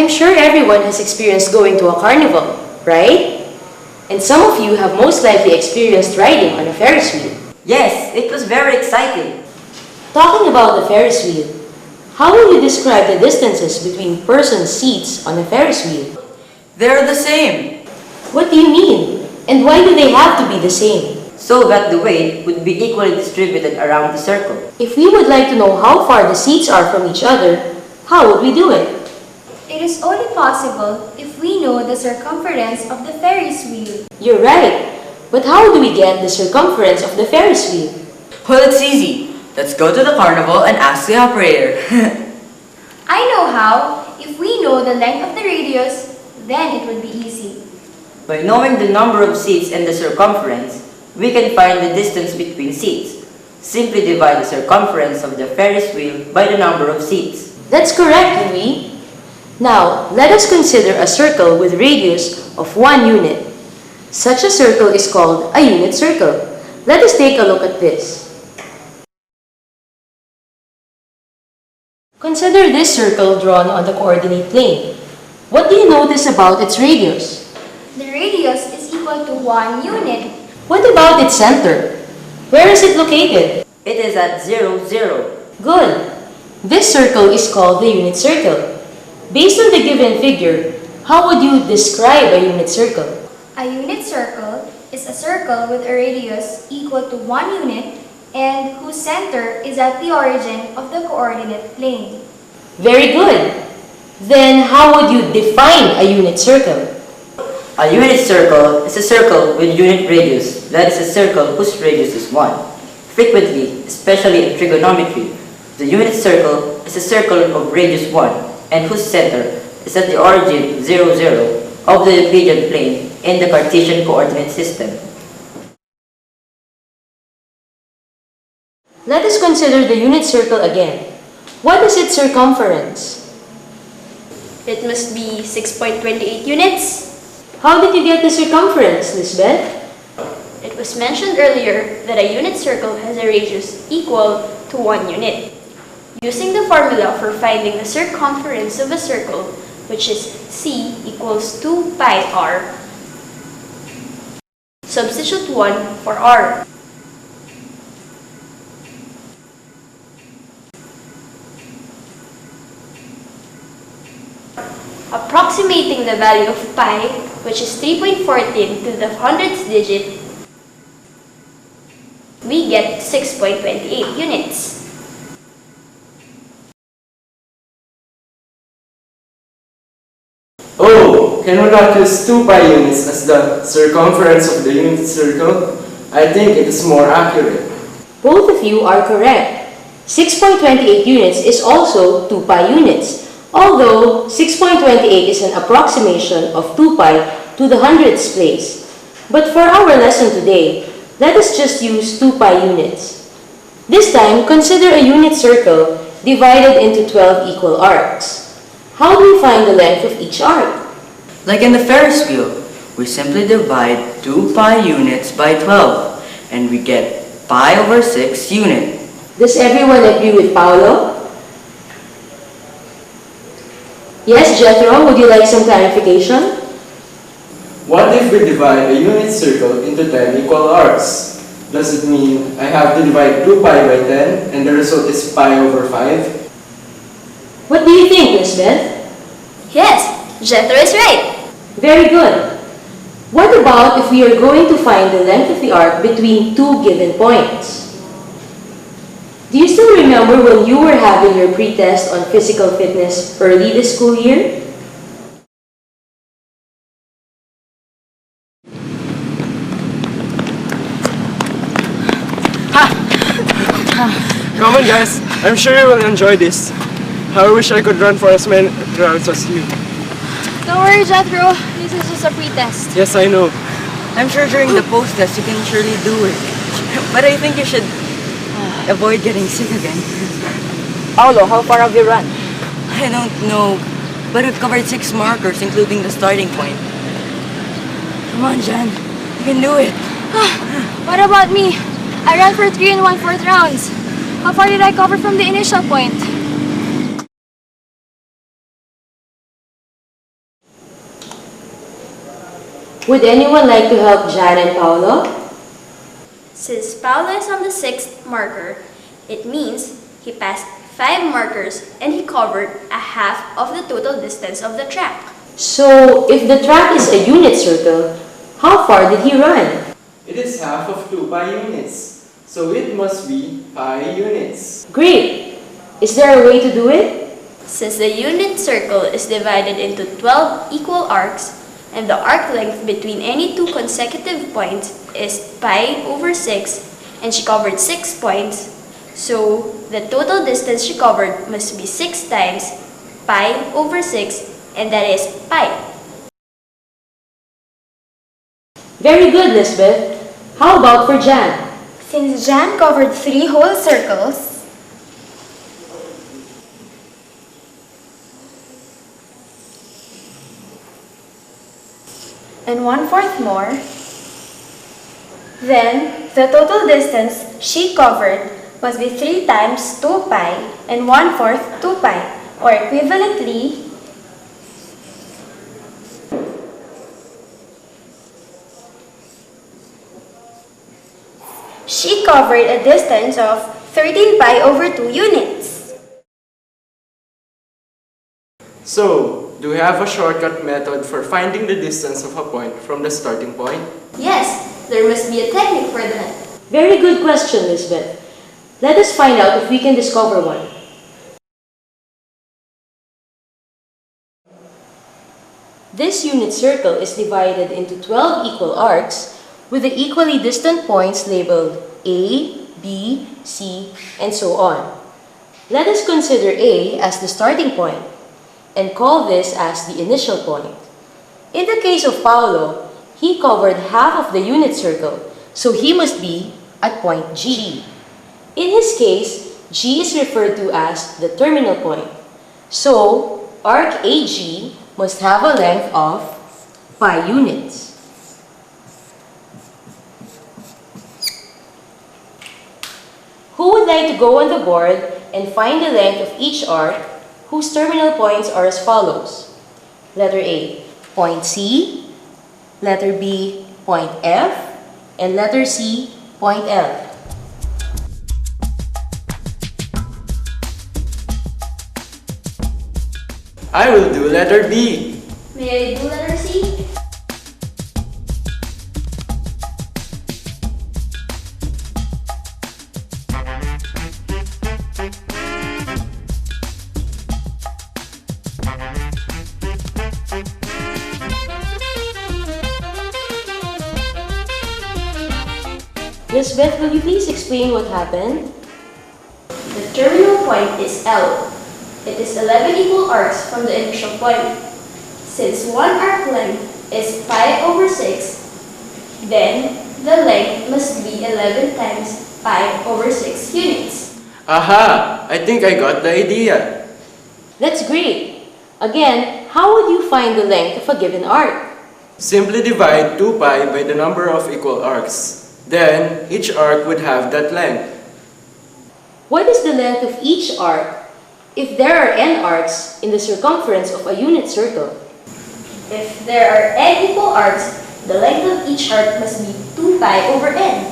I'm sure everyone has experienced going to a carnival, right? And some of you have most likely experienced riding on a Ferris wheel. Yes, it was very exciting. Talking about the Ferris wheel, how will you describe the distances between persons' seats on a Ferris wheel? They're the same. What do you mean? And why do they have to be the same? So that the weight would be equally distributed around the circle. If we would like to know how far the seats are from each other, how would we do it? It is only possible if we know the circumference of the Ferris wheel. You're right. But how do we get the circumference of the Ferris wheel? Well, it's easy. Let's go to the carnival and ask the operator. I know how. If we know the length of the radius, then it would be easy. By knowing the number of seats and the circumference, we can find the distance between seats. Simply divide the circumference of the Ferris wheel by the number of seats. That's correct, Louis. Now, let us consider a circle with radius of 1 unit. Such a circle is called a unit circle. Let us take a look at this. Consider this circle drawn on the coordinate plane. What do you notice about its radius? The radius is equal to 1 unit. What about its center? Where is it located? It is at 0, 0. Good. This circle is called the unit circle. Based on the given figure, how would you describe a unit circle? A unit circle is a circle with a radius equal to 1 unit and whose center is at the origin of the coordinate plane. Very good. Then how would you define a unit circle? A unit circle is a circle with unit radius, that is a circle whose radius is 1. Frequently, especially in trigonometry, the unit circle is a circle of radius 1 and whose center is at the origin 0, 0 of the Euclidean plane in the Cartesian coordinate system. Let us consider the unit circle again. What is its circumference? It must be 6.28 units. How did you get the circumference, Lisbeth? It was mentioned earlier that a unit circle has a radius equal to 1 unit. Using the formula for finding the circumference of a circle, which is C equals 2 pi r, substitute 1 for r. Approximating the value of pi, which is 3.14 to the hundredths digit, we get 6.28 units. Oh, can we not use 2 pi units as the circumference of the unit circle? I think it is more accurate. Both of you are correct. 6.28 units is also 2 pi units, although 6.28 is an approximation of 2 pi to the hundredths place. But for our lesson today, let us just use 2 pi units. This time, consider a unit circle divided into 12 equal arcs. How do we find the length of each arc? Like in the Ferris wheel, we simply divide 2 pi units by 12 and we get pi over 6 unit. Does everyone agree with Paolo? Yes, Jethro, would you like some clarification? What if we divide a unit circle into 10 equal arcs? Does it mean I have to divide 2 pi by 10 and the result is pi over 5? What do you think, Lisbeth? Yes, Jethro is right. Very good. What about if we are going to find the length of the arc between two given points? Do you still remember when you were having your pre-test on physical fitness early this school year? Come on guys, I'm sure you will enjoy this. I wish I could run for as many rounds as you. Don't worry, Jethro. This is just a pre-test. Yes, I know. I'm sure during the post-test you can surely do it. But I think you should avoid getting sick again. Paolo, how far have you run? I don't know, but I've covered 6 markers including the starting point. Come on, Jan. You can do it. What about me? I ran for 3 1/4 rounds. How far did I cover from the initial point? Would anyone like to help Jan and Paolo? Since Paolo is on the 6th marker, it means he passed 5 markers and he covered a half of the total distance of the track. So, if the track is a unit circle, how far did he run? It is half of 2 pi units, so it must be pi units. Great! Is there a way to do it? Since the unit circle is divided into 12 equal arcs, and the arc length between any two consecutive points is pi over 6, and she covered 6 points, so the total distance she covered must be 6 times pi over 6, and that is pi. Very good, Lisbeth. How about for Jan? Since Jan covered 3 whole circles, and 1/4 more, then the total distance she covered must be 3 times 2 pi and 1/4 2 pi, or equivalently, she covered a distance of 13 pi over 2 units. So, do we have a shortcut method for finding the distance of a point from the starting point? Yes, there must be a technique for that. Very good question, Lisbeth. Let us find out if we can discover one. This unit circle is divided into 12 equal arcs with the equally distant points labeled A, B, C, and so on. Let us consider A as the starting point and call this as the initial point. In the case of Paolo, he covered half of the unit circle, so he must be at point G. In his case, G is referred to as the terminal point. So, arc AG must have a length of pi units. Who would like to go on the board and find the length of each arc whose terminal points are as follows? Letter A, point C. Letter B, point F. And letter C, point L. I will do letter B. May I do letter C? Lisbeth, will you please explain what happened? The terminal point is L. It is 11 equal arcs from the initial point. Since one arc length is pi over 6, then the length must be 11 times pi over 6 units. Aha! I think I got the idea. That's great! Again, how would you find the length of a given arc? Simply divide 2 pi by the number of equal arcs. Then, each arc would have that length. What is the length of each arc if there are n arcs in the circumference of a unit circle? If there are n equal arcs, the length of each arc must be 2 pi over n.